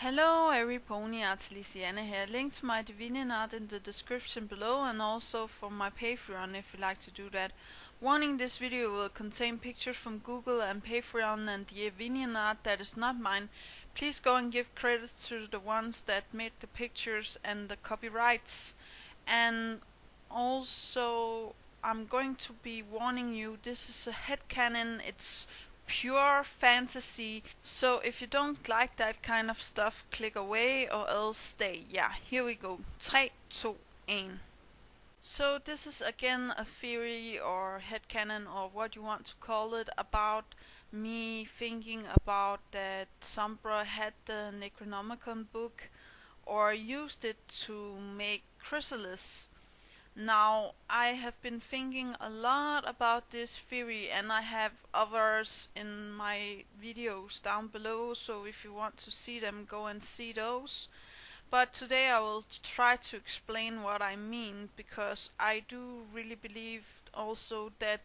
Hello everybody, Dyslexia here. Link to my DeviantArt in the description below, and also for my Patreon if you like to do that. Warning: this video will contain pictures from Google and Patreon and the DeviantArt that is not mine. Please go and give credit to the ones that made the pictures and the copyrights. And also, I'm going to be warning you, this is a headcanon. It's pure fantasy, so if you don't like that kind of stuff, click away or else stay. Yeah, here we go. 3, 2, 1. So this is again a theory or headcanon or what you want to call it about me thinking about that Sombra had the Necronomicon book or used it to make chrysalis. Now, I have been thinking a lot about this theory, and I have others in my videos down below, so if you want to see them, go and see those. But today I will try to explain what I mean, because I do really believe also that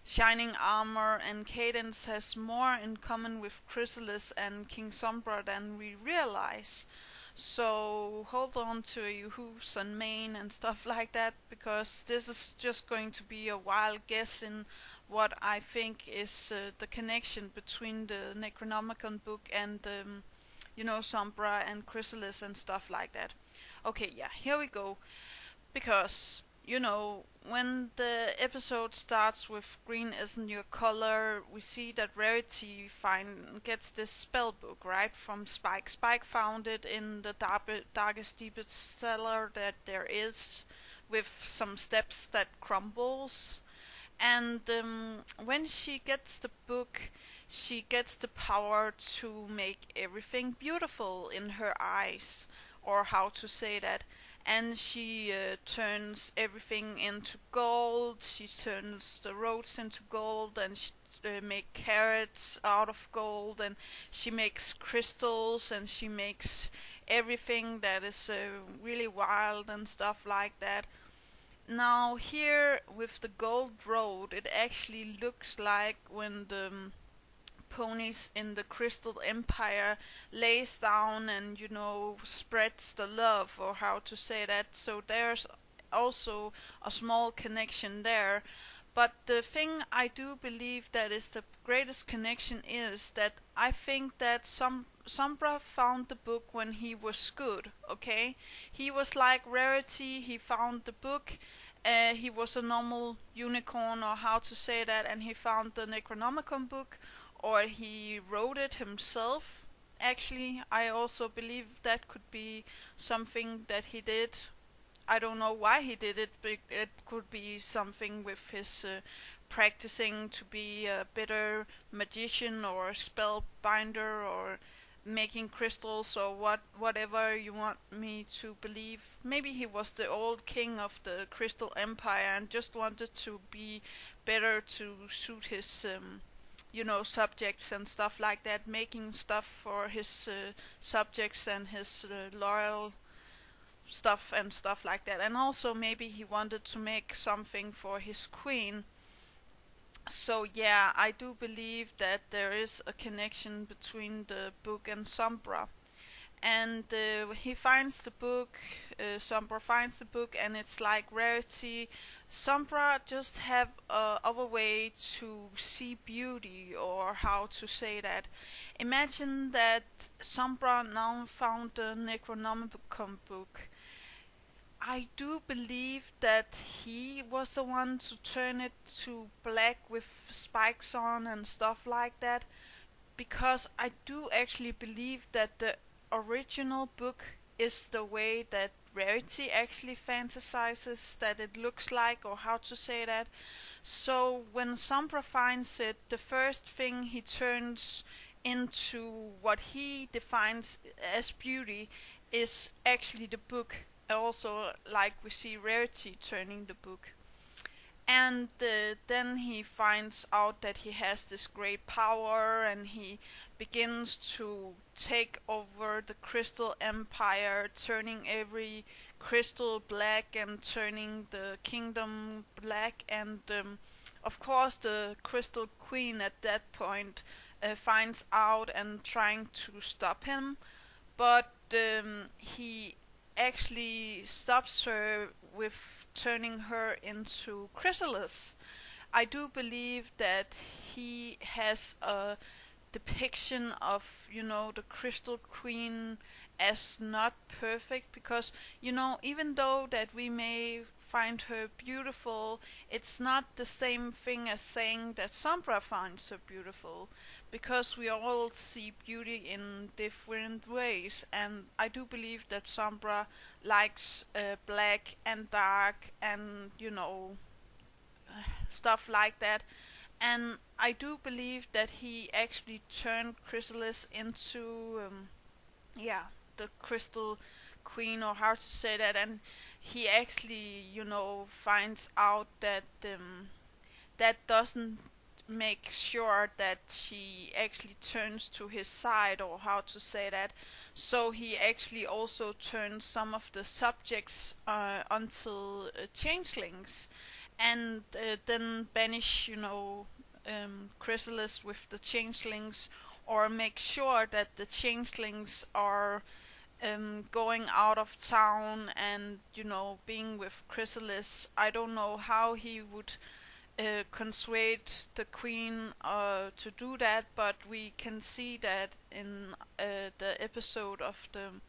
Shining Armor and Cadence has more in common with Chrysalis and King Sombra than we realize. So hold on to your hooves and mane and stuff like that, because this is just going to be a wild guess in what I think is the connection between the Necronomicon book and Sombra and Chrysalis and stuff like that. Okay, yeah, here we go. Because when the episode starts with "green isn't your color," we see that Rarity gets this spell book, right, from Spike. Spike found it in the darkest, deepest cellar that there is, with some steps that crumbles. And when she gets the book, she gets the power to make everything beautiful in her eyes, or how to say that. And she turns everything into gold. She turns the roads into gold, and she makes carrots out of gold, and she makes crystals, and she makes everything that is really wild and stuff like that. Now here with the gold road, it actually looks like when the ponies in the Crystal Empire lays down and spreads the love, or how to say that. So there's also a small connection there. But the thing I do believe that is the greatest connection is that I think that Sombra found the book when he was good, okay? He was like Rarity, he found the book, he was a normal unicorn, or how to say that, and he found the Necronomicon book, or he wrote it himself. Actually, I also believe that could be something that he did. I don't know why he did it, but it could be something with his practicing to be a better magician or a spellbinder, or making crystals, or whatever you want me to believe. Maybe he was the old king of the Crystal Empire and just wanted to be better to suit his subjects and stuff like that, making stuff for his subjects and his loyal stuff and stuff like that. And also maybe he wanted to make something for his queen. So yeah, I do believe that there is a connection between the book and Sombra. And he finds the book, Sombra finds the book, and it's like Rarity. Sombra just have a other way to see beauty, or how to say that. Imagine that Sombra now found the Necronomicon book. I do believe that he was the one to turn it to black with spikes on and stuff like that, because I do actually believe that the original book is the way that Rarity actually fantasizes that it looks like, or how to say that. So when Sombra finds it, the first thing he turns into what he defines as beauty is actually the book. Also, like we see Rarity turning the book. And then he finds out that he has this great power, and he begins to take over the Crystal Empire, turning every crystal black and turning the kingdom black. And of course the Crystal Queen at that point finds out and trying to stop him. but he actually stops her with turning her into chrysalis. I do believe that he has a depiction of, the Crystal Queen as not perfect, because, even though that we may find her beautiful, it's not the same thing as saying that Sombra finds her beautiful, because we all see beauty in different ways, and I do believe that Sombra likes black and dark and, stuff like that. And I do believe that he actually turned Chrysalis into, the Crystal Queen, or how to say that, and he actually, finds out that that doesn't make sure that she actually turns to his side, or how to say that. So he actually also turns some of the subjects until changelings, and then banish, Chrysalis with the changelings, or make sure that the changelings are going out of town and, being with Chrysalis. I don't know how he would persuade the queen to do that, but we can see that in the episode of the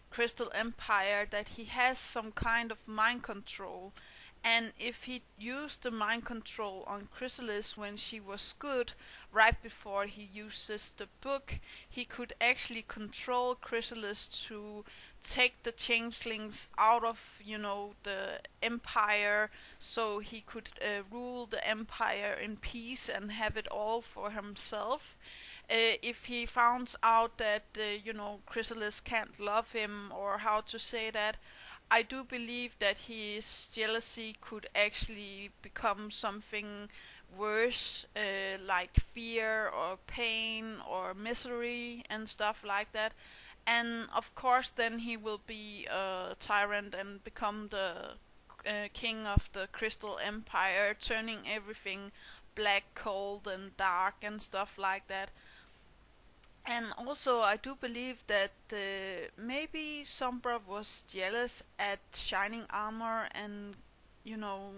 Crystal Empire, that he has some kind of mind control. And if he used the mind control on Chrysalis when she was good, right before he uses the book, he could actually control Chrysalis to take the changelings out of, the empire, so he could rule the empire in peace and have it all for himself. If he finds out that, Chrysalis can't love him, or how to say that, I do believe that his jealousy could actually become something worse, like fear or pain or misery and stuff like that. And of course, then he will be a tyrant and become the king of the Crystal Empire, turning everything black, cold, and dark and stuff like that. And also, I do believe that maybe Sombra was jealous at Shining Armor and, you know,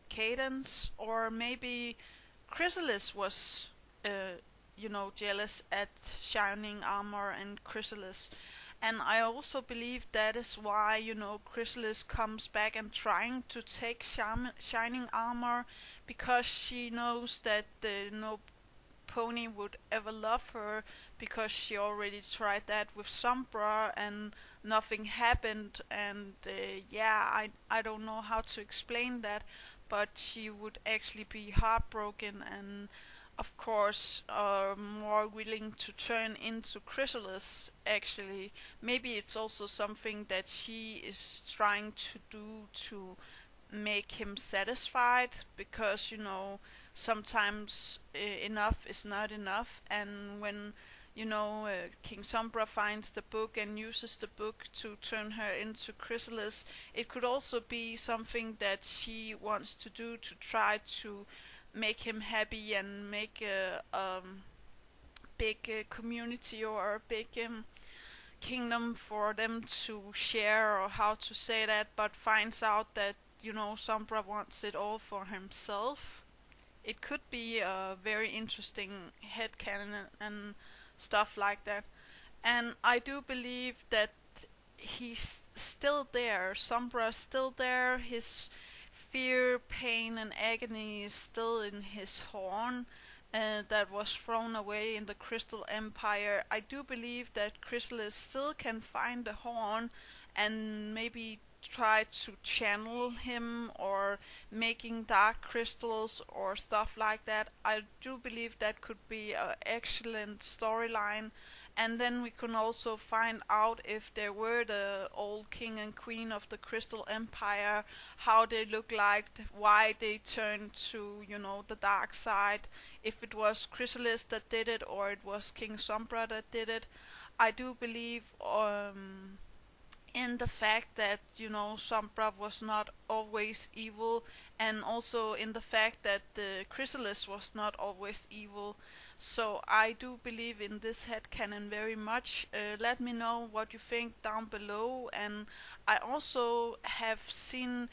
Cadence, or maybe Chrysalis was, jealous at Shining Armor and Chrysalis. And I also believe that is why, Chrysalis comes back and trying to take Shining Armor, because she knows that no pony would ever love her, because she already tried that with Sombra and nothing happened. And I don't know how to explain that, but she would actually be heartbroken, and of course more willing to turn into Chrysalis. Actually, maybe it's also something that she is trying to do to make him satisfied, because sometimes enough is not enough. And when King Sombra finds the book and uses the book to turn her into Chrysalis, it could also be something that she wants to do to try to make him happy and make a big community, or a big kingdom for them to share, or how to say that, but finds out that Sombra wants it all for himself. It could be a very interesting headcanon and stuff like that. And I do believe that he's still there. Sombra is still there. His fear, pain, and agony is still in his horn that was thrown away in the Crystal Empire. I do believe that Chrysalis still can find the horn and maybe try to channel him, or making dark crystals or stuff like that. I do believe that could be an excellent storyline. And then we can also find out if they were the old king and queen of the Crystal Empire, how they look like, why they turned to, the dark side, if it was Chrysalis that did it, or it was King Sombra that did it. I do believe in the fact that Sombra was not always evil, and also in the fact that the Chrysalis was not always evil. So I do believe in this headcanon very much. Let me know what you think down below, and I also have seen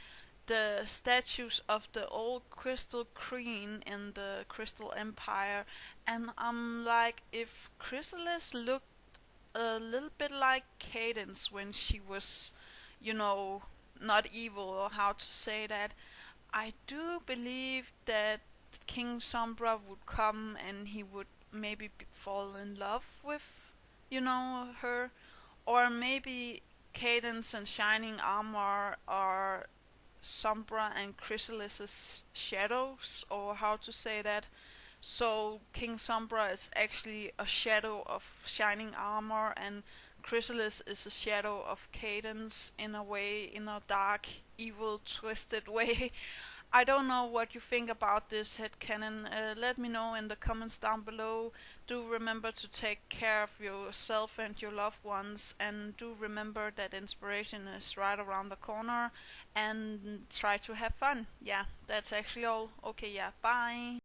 the statues of the old Crystal Queen in the Crystal Empire, and I'm like, if Chrysalis looked a little bit like Cadence when she was, you know, not evil, or how to say that, I do believe that King Sombra would come and he would maybe fall in love with, her, or maybe Cadence and Shining Armor are Sombra and Chrysalis's shadows, or how to say that. So King Sombra is actually a shadow of Shining Armor, and Chrysalis is a shadow of Cadence, in a way, in a dark, evil, twisted way. I don't know what you think about this headcanon. Let me know in the comments down below. Do remember to take care of yourself and your loved ones, and do remember that inspiration is right around the corner, and try to have fun. Yeah, that's actually all. Okay, yeah, bye.